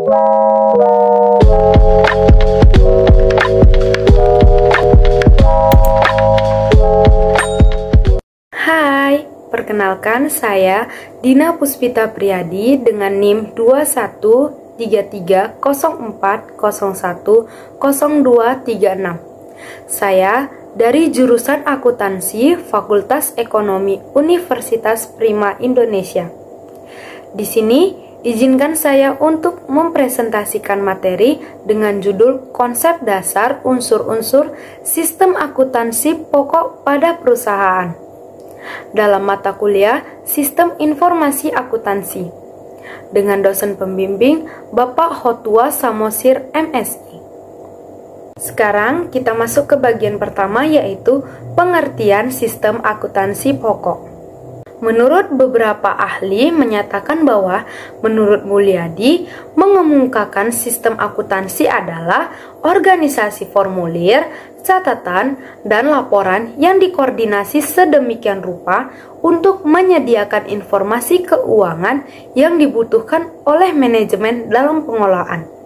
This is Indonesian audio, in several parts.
Hai, perkenalkan saya Dina Puspita Priadi dengan NIM 213304010236. Saya dari jurusan Akuntansi Fakultas Ekonomi Universitas Prima Indonesia. Di sini, izinkan saya untuk mempresentasikan materi dengan judul Konsep Dasar Unsur-unsur Sistem Akuntansi Pokok pada Perusahaan dalam mata kuliah Sistem Informasi Akuntansi dengan dosen pembimbing Bapak Hotua Samosir MSI. Sekarang kita masuk ke bagian pertama, yaitu pengertian sistem akuntansi pokok. Menurut beberapa ahli menyatakan bahwa menurut Mulyadi mengemukakan sistem akuntansi adalah organisasi formulir, catatan, dan laporan yang dikoordinasi sedemikian rupa untuk menyediakan informasi keuangan yang dibutuhkan oleh manajemen dalam pengelolaan.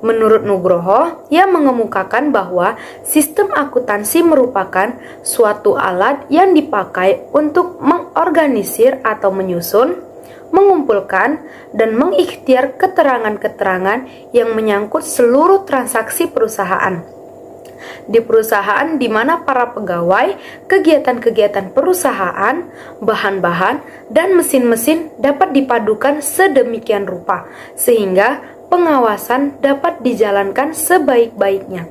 Menurut Nugroho, ia mengemukakan bahwa sistem akuntansi merupakan suatu alat yang dipakai untuk mengorganisir atau menyusun, mengumpulkan, dan mengikhtiar keterangan-keterangan yang menyangkut seluruh transaksi perusahaan. Di perusahaan di mana para pegawai, kegiatan-kegiatan perusahaan, bahan-bahan, dan mesin-mesin dapat dipadukan sedemikian rupa, sehingga pengawasan dapat dijalankan sebaik-baiknya.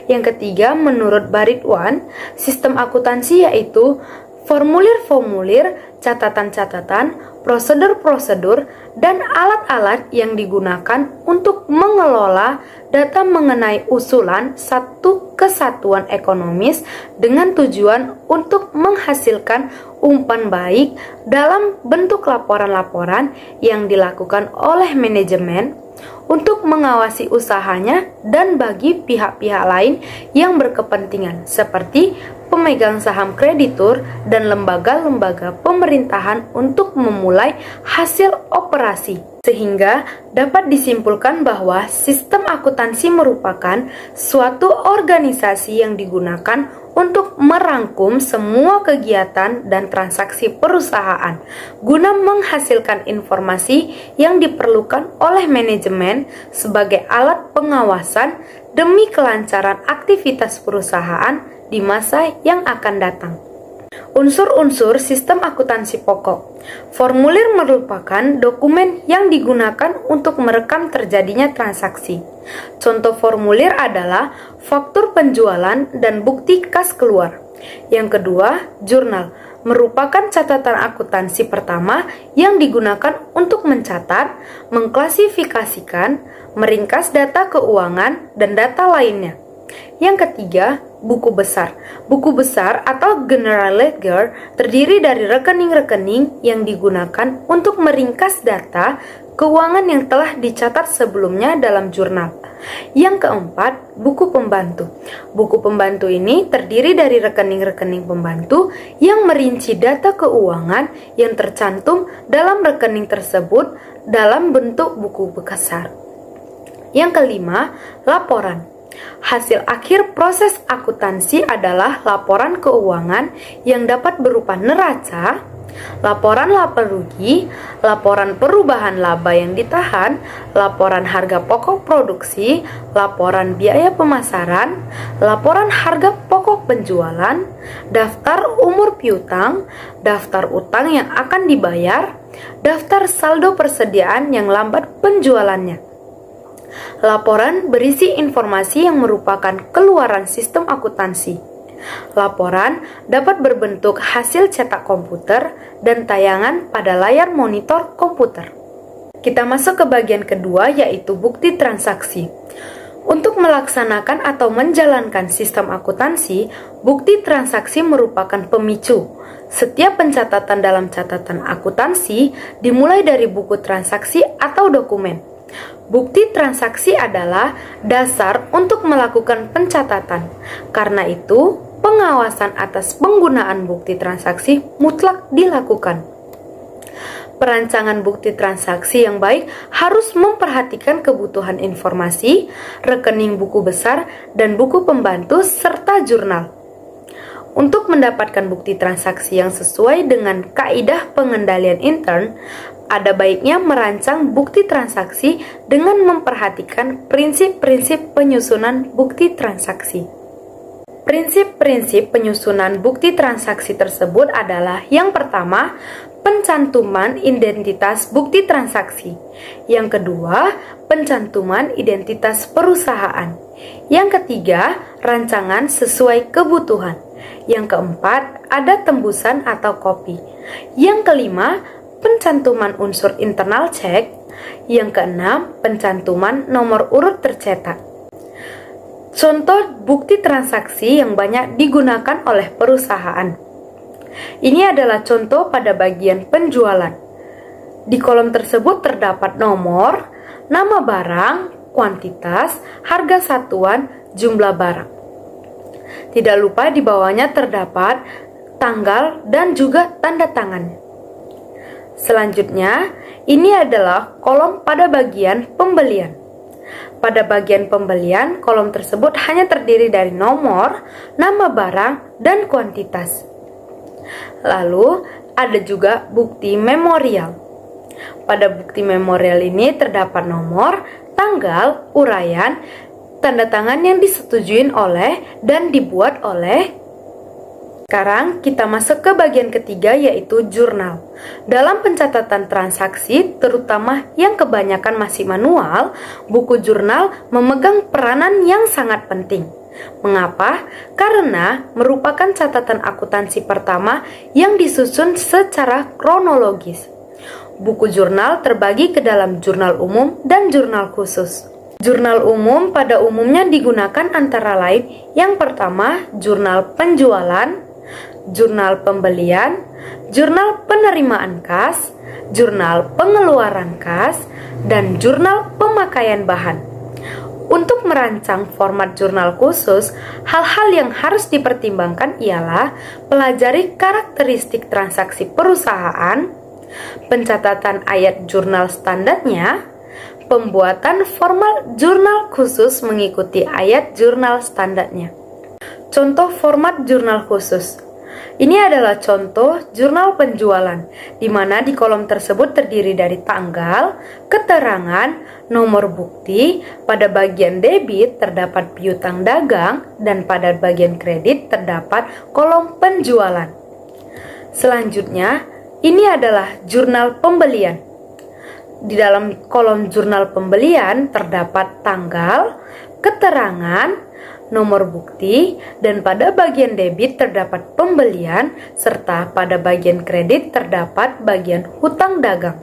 Yang ketiga, menurut Baritwan, sistem akuntansi yaitu formulir-formulir, catatan-catatan, prosedur-prosedur, dan alat-alat yang digunakan untuk mengelola data mengenai usulan satu kesatuan ekonomis dengan tujuan untuk menghasilkan umpan baik dalam bentuk laporan-laporan yang dilakukan oleh manajemen untuk mengawasi usahanya dan bagi pihak-pihak lain yang berkepentingan seperti pemegang saham kreditur dan lembaga-lembaga pemerintahan untuk memulai hasil operasi. Sehingga dapat disimpulkan bahwa sistem akuntansi merupakan suatu organisasi yang digunakan untuk merangkum semua kegiatan dan transaksi perusahaan guna menghasilkan informasi yang diperlukan oleh manajemen sebagai alat pengawasan demi kelancaran aktivitas perusahaan di masa yang akan datang. Unsur-unsur sistem akuntansi pokok. Formulir merupakan dokumen yang digunakan untuk merekam terjadinya transaksi. Contoh formulir adalah faktur penjualan dan bukti kas keluar. Yang kedua, jurnal merupakan catatan akuntansi pertama yang digunakan untuk mencatat, mengklasifikasikan, meringkas data keuangan, dan data lainnya. Yang ketiga, buku besar. Buku besar atau general ledger terdiri dari rekening-rekening yang digunakan untuk meringkas data keuangan yang telah dicatat sebelumnya dalam jurnal. Yang keempat, buku pembantu. Buku pembantu ini terdiri dari rekening-rekening pembantu yang merinci data keuangan yang tercantum dalam rekening tersebut dalam bentuk buku besar. Yang kelima, laporan. Hasil akhir proses akuntansi adalah laporan keuangan yang dapat berupa neraca, laporan laba rugi, laporan perubahan laba yang ditahan, laporan harga pokok produksi, laporan biaya pemasaran, laporan harga pokok penjualan, daftar umur piutang, daftar utang yang akan dibayar, daftar saldo persediaan yang lambat penjualannya. Laporan berisi informasi yang merupakan keluaran sistem akuntansi. Laporan dapat berbentuk hasil cetak komputer dan tayangan pada layar monitor komputer. Kita masuk ke bagian kedua, yaitu bukti transaksi. Untuk melaksanakan atau menjalankan sistem akuntansi, bukti transaksi merupakan pemicu. Setiap pencatatan dalam catatan akuntansi dimulai dari buku transaksi atau dokumen. Bukti transaksi adalah dasar untuk melakukan pencatatan. Karena itu, pengawasan atas penggunaan bukti transaksi mutlak dilakukan. Perancangan bukti transaksi yang baik harus memperhatikan kebutuhan informasi, rekening buku besar, dan buku pembantu, serta jurnal. Untuk mendapatkan bukti transaksi yang sesuai dengan kaidah pengendalian intern, ada baiknya merancang bukti transaksi dengan memperhatikan prinsip-prinsip penyusunan bukti transaksi. Prinsip-prinsip penyusunan bukti transaksi tersebut adalah: yang pertama, pencantuman identitas bukti transaksi. Yang kedua, pencantuman identitas perusahaan. Yang ketiga, rancangan sesuai kebutuhan. Yang keempat, ada tembusan atau kopi. Yang kelima, pencantuman unsur internal check. Yang keenam, pencantuman nomor urut tercetak. Contoh bukti transaksi yang banyak digunakan oleh perusahaan. Ini adalah contoh pada bagian penjualan. Di kolom tersebut terdapat nomor, nama barang, kuantitas, harga satuan, jumlah barang. Tidak lupa di bawahnya terdapat tanggal dan juga tanda tangan. Selanjutnya, ini adalah kolom pada bagian pembelian. Pada bagian pembelian, kolom tersebut hanya terdiri dari nomor, nama barang, dan kuantitas. Lalu, ada juga bukti memorial. Pada bukti memorial ini terdapat nomor, tanggal, uraian, tanda tangan yang disetujui oleh dan dibuat oleh. Sekarang kita masuk ke bagian ketiga, yaitu jurnal. Dalam pencatatan transaksi, terutama yang kebanyakan masih manual, buku jurnal memegang peranan yang sangat penting. Mengapa? Karena merupakan catatan akuntansi pertama yang disusun secara kronologis. Buku jurnal terbagi ke dalam jurnal umum dan jurnal khusus. Jurnal umum pada umumnya digunakan antara lain: yang pertama, jurnal penjualan, jurnal pembelian, jurnal penerimaan kas, jurnal pengeluaran kas, dan jurnal pemakaian bahan. Untuk merancang format jurnal khusus, hal-hal yang harus dipertimbangkan ialah pelajari karakteristik transaksi perusahaan, pencatatan ayat jurnal standarnya, pembuatan format jurnal khusus mengikuti ayat jurnal standarnya. Contoh format jurnal khusus. Ini adalah contoh jurnal penjualan, di mana di kolom tersebut terdiri dari tanggal, keterangan, nomor bukti, pada bagian debit terdapat piutang dagang, dan pada bagian kredit terdapat kolom penjualan. Selanjutnya, ini adalah jurnal pembelian. Di dalam kolom jurnal pembelian terdapat tanggal, keterangan, nomor bukti, dan pada bagian debit terdapat pembelian, serta pada bagian kredit terdapat bagian hutang dagang.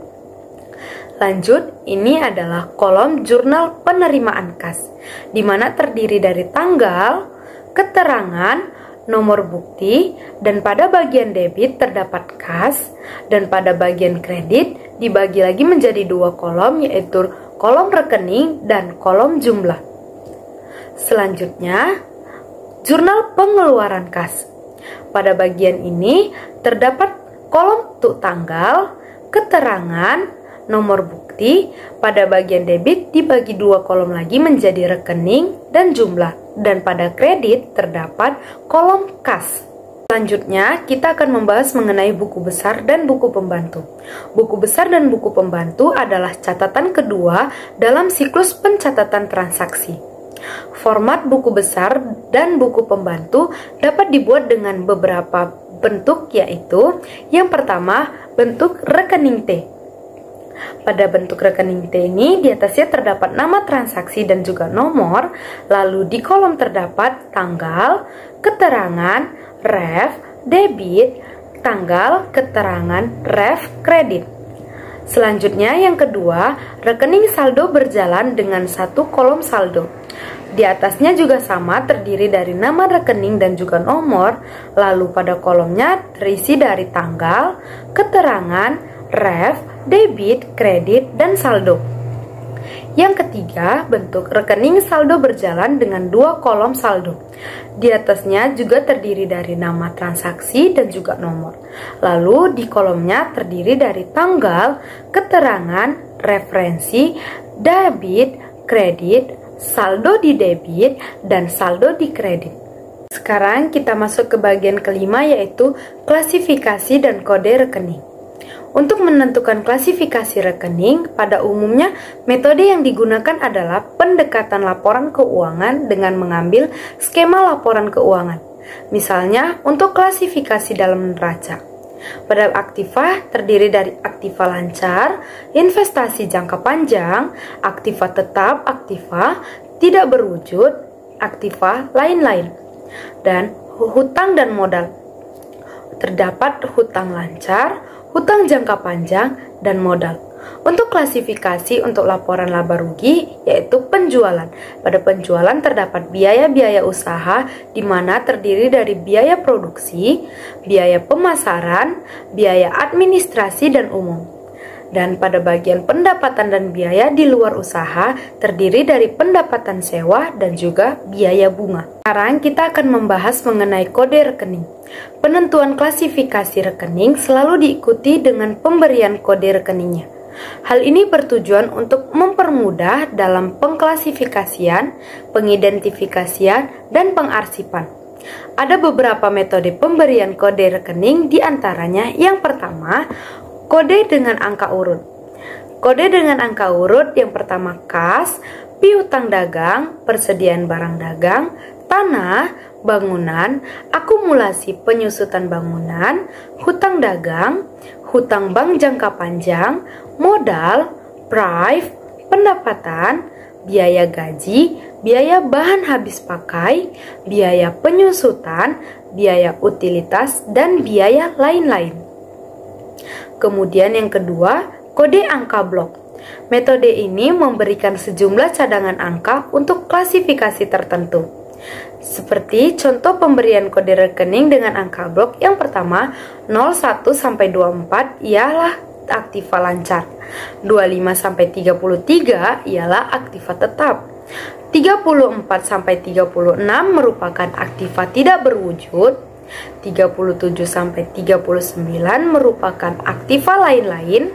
Lanjut, ini adalah kolom jurnal penerimaan kas, di mana terdiri dari tanggal, keterangan, nomor bukti, dan pada bagian debit terdapat kas, dan pada bagian kredit dibagi lagi menjadi dua kolom, yaitu kolom rekening dan kolom jumlah. Selanjutnya, jurnal pengeluaran kas. Pada bagian ini terdapat kolom untuk tanggal, keterangan, nomor bukti. Pada bagian debit dibagi dua kolom lagi menjadi rekening dan jumlah. Dan pada kredit terdapat kolom kas. Selanjutnya, kita akan membahas mengenai buku besar dan buku pembantu. Buku besar dan buku pembantu adalah catatan kedua dalam siklus pencatatan transaksi. Format buku besar dan buku pembantu dapat dibuat dengan beberapa bentuk, yaitu yang pertama, bentuk rekening T. Pada bentuk rekening T ini, di atasnya terdapat nama transaksi dan juga nomor, lalu di kolom terdapat tanggal, keterangan, ref, debit, tanggal, keterangan, ref, kredit. Selanjutnya yang kedua, rekening saldo berjalan dengan satu kolom saldo. Di atasnya juga sama, terdiri dari nama rekening dan juga nomor, lalu pada kolomnya terisi dari tanggal, keterangan, ref, debit, kredit, dan saldo. Yang ketiga, bentuk rekening saldo berjalan dengan dua kolom saldo. Di atasnya juga terdiri dari nama transaksi dan juga nomor. Lalu di kolomnya terdiri dari tanggal, keterangan, referensi, debit, kredit, saldo di debit, dan saldo di kredit. Sekarang kita masuk ke bagian kelima, yaitu klasifikasi dan kode rekening. Untuk menentukan klasifikasi rekening, pada umumnya metode yang digunakan adalah pendekatan laporan keuangan dengan mengambil skema laporan keuangan. Misalnya, untuk klasifikasi dalam neraca. Pada aktiva terdiri dari aktiva lancar, investasi jangka panjang, aktiva tetap, aktiva tidak berwujud, aktiva lain-lain, dan hutang dan modal. Terdapat hutang lancar, hutang jangka panjang, dan modal. Untuk klasifikasi untuk laporan laba rugi, yaitu penjualan. Pada penjualan terdapat biaya-biaya usaha, di mana terdiri dari biaya produksi, biaya pemasaran, biaya administrasi dan umum. Dan pada bagian pendapatan dan biaya di luar usaha, terdiri dari pendapatan sewa dan juga biaya bunga. Sekarang kita akan membahas mengenai kode rekening. Penentuan klasifikasi rekening selalu diikuti dengan pemberian kode rekeningnya. Hal ini bertujuan untuk mempermudah dalam pengklasifikasian, pengidentifikasian, dan pengarsipan. Ada beberapa metode pemberian kode rekening, diantaranya yang pertama, kode dengan angka urut. Kode dengan angka urut yang pertama kas, piutang dagang, persediaan barang dagang, tanah, bangunan, akumulasi penyusutan bangunan, hutang dagang, hutang bank jangka panjang, modal, prive, pendapatan, biaya gaji, biaya bahan habis pakai, biaya penyusutan, biaya utilitas, dan biaya lain-lain. Kemudian yang kedua, kode angka blok. Metode ini memberikan sejumlah cadangan angka untuk klasifikasi tertentu. Seperti contoh pemberian kode rekening dengan angka blok yang pertama 01 sampai 24 ialah aktiva lancar. 25 sampai 33 ialah aktiva tetap. 34 sampai 36 merupakan aktiva tidak berwujud. 37 sampai 39 merupakan aktiva lain-lain.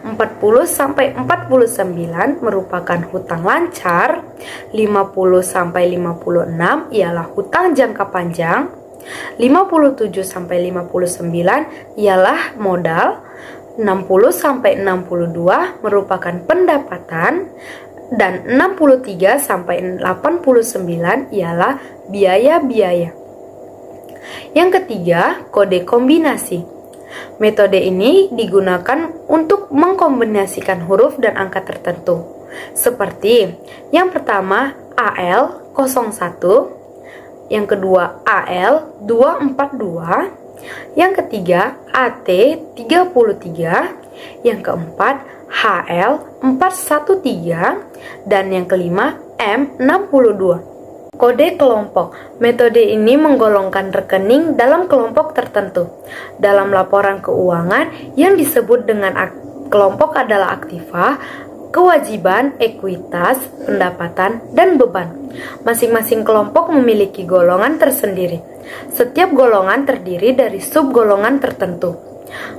40 sampai 49 merupakan hutang lancar. 50 sampai 56 ialah hutang jangka panjang. 57 sampai 59 ialah modal. 60 sampai 62 merupakan pendapatan, dan 63 sampai 89 ialah biaya-biaya. Yang ketiga, kode kombinasi. Metode ini digunakan untuk mengkombinasikan huruf dan angka tertentu. Seperti yang pertama AL 01, yang kedua AL 242, yang ketiga AT 33, yang keempat HL 413, dan yang kelima M62. Kode kelompok. Metode ini menggolongkan rekening dalam kelompok tertentu. Dalam laporan keuangan yang disebut dengan kelompok adalah aktiva, kewajiban, ekuitas, pendapatan, dan beban. Masing-masing kelompok memiliki golongan tersendiri. Setiap golongan terdiri dari subgolongan tertentu.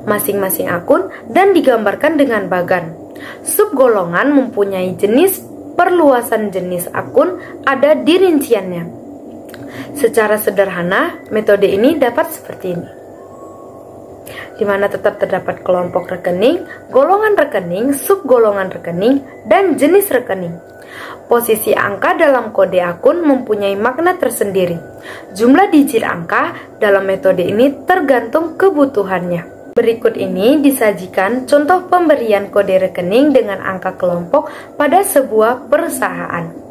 Masing-masing akun dan digambarkan dengan bagan. Subgolongan mempunyai jenis. Perluasan jenis akun ada di rinciannya. Secara sederhana, metode ini dapat seperti ini, di mana tetap terdapat kelompok rekening, golongan rekening, subgolongan rekening, dan jenis rekening. Posisi angka dalam kode akun mempunyai makna tersendiri. Jumlah digit angka dalam metode ini tergantung kebutuhannya. Berikut ini disajikan contoh pemberian kode rekening dengan angka kelompok pada sebuah perusahaan.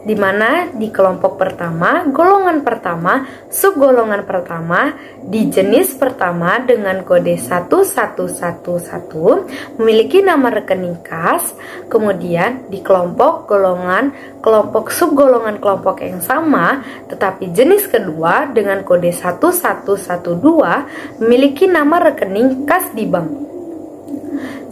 Di mana di kelompok pertama, golongan pertama, subgolongan pertama, di jenis pertama dengan kode 1111 memiliki nama rekening kas. Kemudian di kelompok golongan, kelompok subgolongan kelompok yang sama, tetapi jenis kedua dengan kode 1112 memiliki nama rekening kas di bank.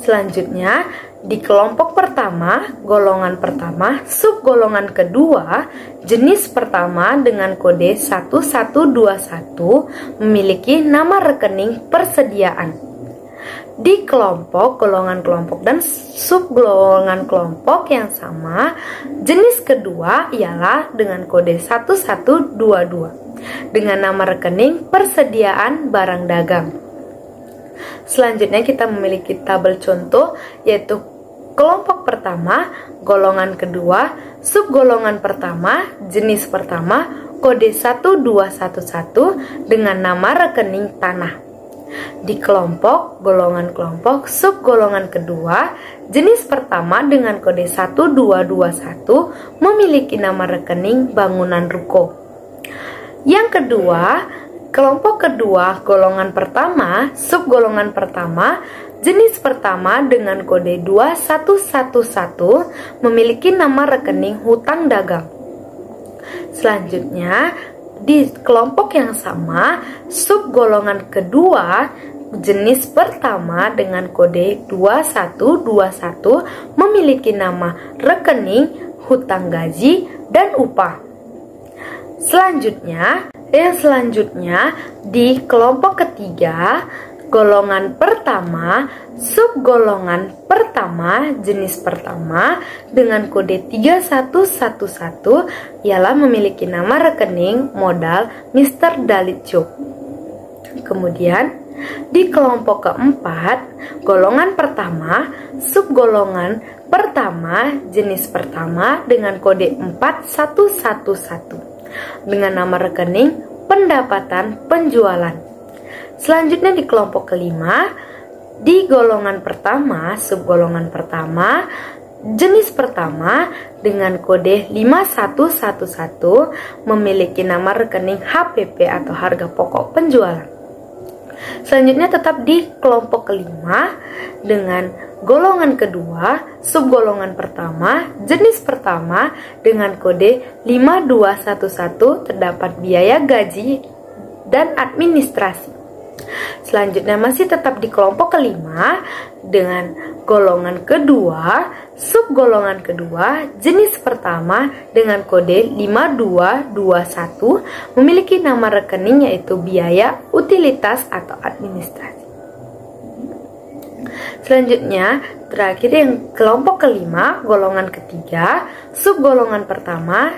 Selanjutnya, di kelompok pertama, golongan pertama, subgolongan kedua, jenis pertama dengan kode 1121 memiliki nama rekening persediaan. Di kelompok, golongan kelompok, dan subgolongan kelompok yang sama, jenis kedua ialah dengan kode 1122 dengan nama rekening persediaan barang dagang. Selanjutnya kita memiliki tabel contoh, yaitu kelompok pertama, golongan kedua, subgolongan pertama, jenis pertama, kode 1211 dengan nama rekening tanah. Di kelompok, golongan kelompok, subgolongan kedua, jenis pertama dengan kode 1221 memiliki nama rekening bangunan ruko. Yang kedua, kelompok kedua, golongan pertama, subgolongan pertama, jenis pertama dengan kode 2111 memiliki nama rekening hutang dagang. Selanjutnya, di kelompok yang sama, subgolongan kedua, jenis pertama dengan kode 2121 memiliki nama rekening hutang gaji dan upah. Selanjutnya, di kelompok ketiga, golongan pertama, subgolongan pertama, jenis pertama dengan kode 3111 ialah memiliki nama rekening modal Mr. Dalitjo. Kemudian, di kelompok keempat, golongan pertama, subgolongan pertama, jenis pertama dengan kode 4111 dengan nama rekening pendapatan penjualan. Selanjutnya di kelompok kelima, di golongan pertama, subgolongan pertama, jenis pertama dengan kode 5111 memiliki nama rekening HPP atau harga pokok penjualan. Selanjutnya tetap di kelompok kelima dengan golongan kedua, subgolongan pertama, jenis pertama dengan kode 5211 terdapat biaya gaji dan administrasi. Selanjutnya masih tetap di kelompok kelima dengan golongan kedua, subgolongan kedua, jenis pertama dengan kode 5221 memiliki nama rekening yaitu biaya utilitas atau administrasi. Selanjutnya, terakhir yang kelompok kelima, golongan ketiga, subgolongan pertama,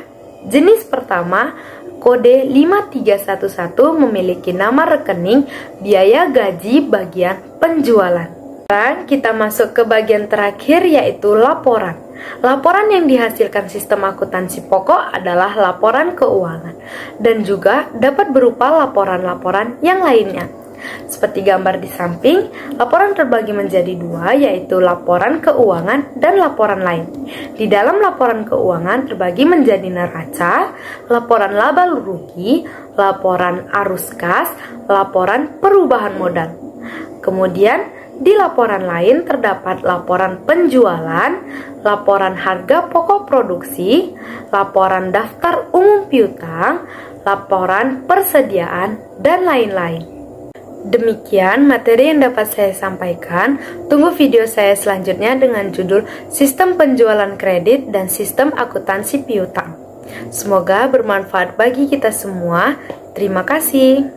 jenis pertama, kode 5311 memiliki nama rekening biaya gaji bagian penjualan. Dan kita masuk ke bagian terakhir yaitu laporan. Laporan yang dihasilkan sistem akuntansi pokok adalah laporan keuangan dan juga dapat berupa laporan-laporan yang lainnya. Seperti gambar di samping, laporan terbagi menjadi dua, yaitu laporan keuangan dan laporan lain. Di dalam laporan keuangan terbagi menjadi neraca, laporan laba rugi, laporan arus kas, laporan perubahan modal. Kemudian, di laporan lain terdapat laporan penjualan, laporan harga pokok produksi, laporan daftar umum piutang, laporan persediaan, dan lain-lain. Demikian materi yang dapat saya sampaikan. Tunggu video saya selanjutnya dengan judul Sistem Penjualan Kredit dan Sistem Akuntansi Piutang. Semoga bermanfaat bagi kita semua. Terima kasih.